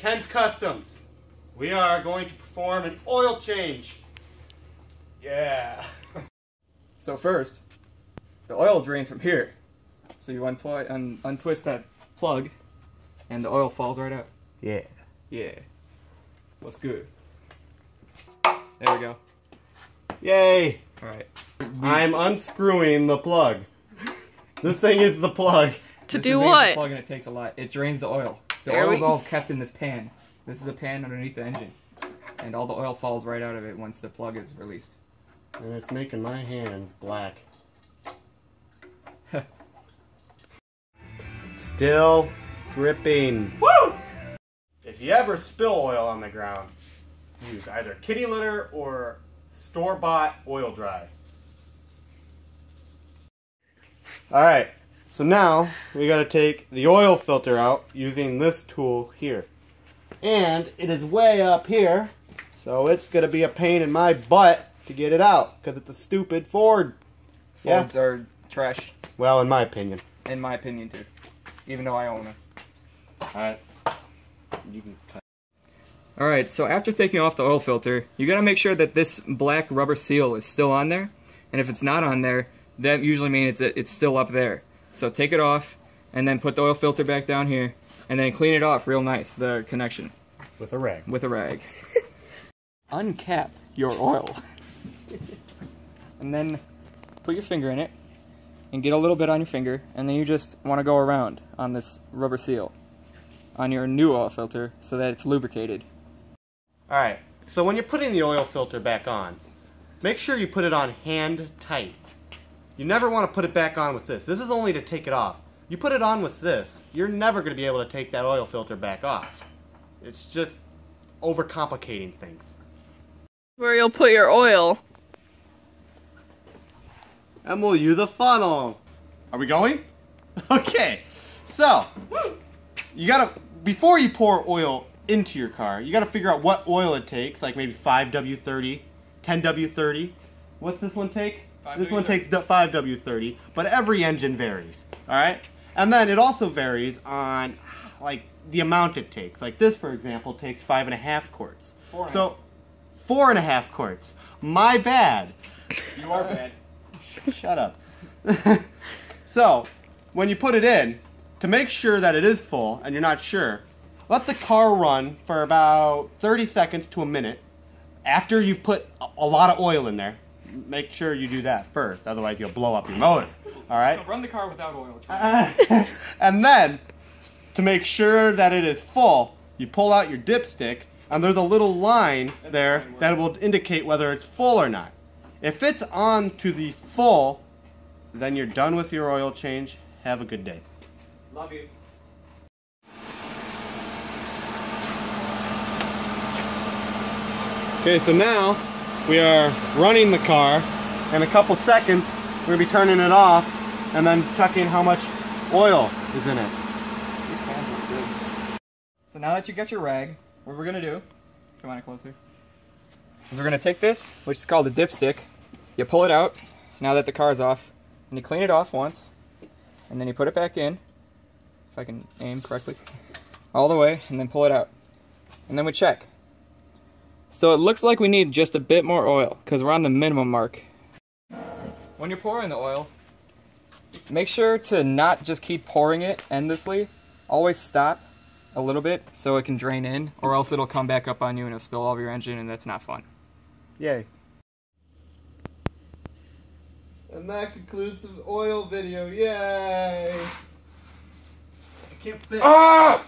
K.E.N Customs. We are going to perform an oil change. Yeah. So first, the oil drains from here. So you untwist that plug, and the oil falls right out. Yeah. Yeah. What's good? There we go. Yay! Alright. I'm unscrewing the plug. This thing is the plug. To This do is what? the plug, and it takes a lot. It drains the oil. The There oil is we- all kept in this pan. This is a pan underneath the engine. And all the oil falls right out of it once the plug is released. And it's making my hands black. Still dripping. Woo! If you ever spill oil on the ground, use either kitty litter or store-bought oil dry. Alright, so now we gotta take the oil filter out using this tool here. And it is way up here, so it's gonna be a pain in my butt to get it out, because it's a stupid Ford. Fords are trash, Well, in my opinion. in my opinion too. Even though I own them. Alright. You can cut. Alright, so after taking off the oil filter, you gotta make sure that this black rubber seal is still on there. And if it's not on there, that usually means it's still up there. So take it off, and then put the oil filter back down here, and then clean it off real nice, the connection. With a rag. With a rag. Uncap your oil. And then put your finger in it, and get a little bit on your finger, and then you just want to go around on this rubber seal on your new oil filter so that it's lubricated. Alright, so when you're putting the oil filter back on, make sure you put it on hand tight. You never want to put it back on with this. This is only to take it off. You put it on with this, you're never going to be able to take that oil filter back off. It's just overcomplicating things. Where you'll put your oil. And we'll use a funnel. Are we going? Okay, so you gotta, before you pour oil into your car, you gotta figure out what oil it takes, like maybe 5W30, 10W30. What's this one take? This one takes 5W30, but every engine varies, alright? And then it also varies on, like, the amount it takes. Like this, for example, takes 5.5 quarts. 4.5. So, 4.5 quarts. My bad. You are bad. Shut up. So, when you put it in, to make sure that it is full and you're not sure, let the car run for about 30 seconds to a minute after you've put a lot of oil in there. Make sure you do that first, otherwise you'll blow up your motor. Alright? So run the car without oil. And then, to make sure that it is full, you pull out your dipstick, and there's a little line there that will indicate whether it's full or not. If it's on to the full, then you're done with your oil change. Have a good day. Love you. Okay, so now we are running the car. In a couple seconds, we're going to be turning it off and then checking how much oil is in it. These fans look good. So now that you got your rag, what we're gonna do, come on closer, is we're gonna take this, which is called a dipstick. You pull it out, now that the car's off, and you clean it off once, and then you put it back in, if I can aim correctly, all the way, and then pull it out. And then we check. So it looks like we need just a bit more oil, because we're on the minimum mark. When you're pouring the oil, make sure to not just keep pouring it endlessly. Always stop a little bit so it can drain in, or else it'll come back up on you and it'll spill all over your engine, and that's not fun. Yay. And that concludes the oil video. Yay! I can't fit. Ah!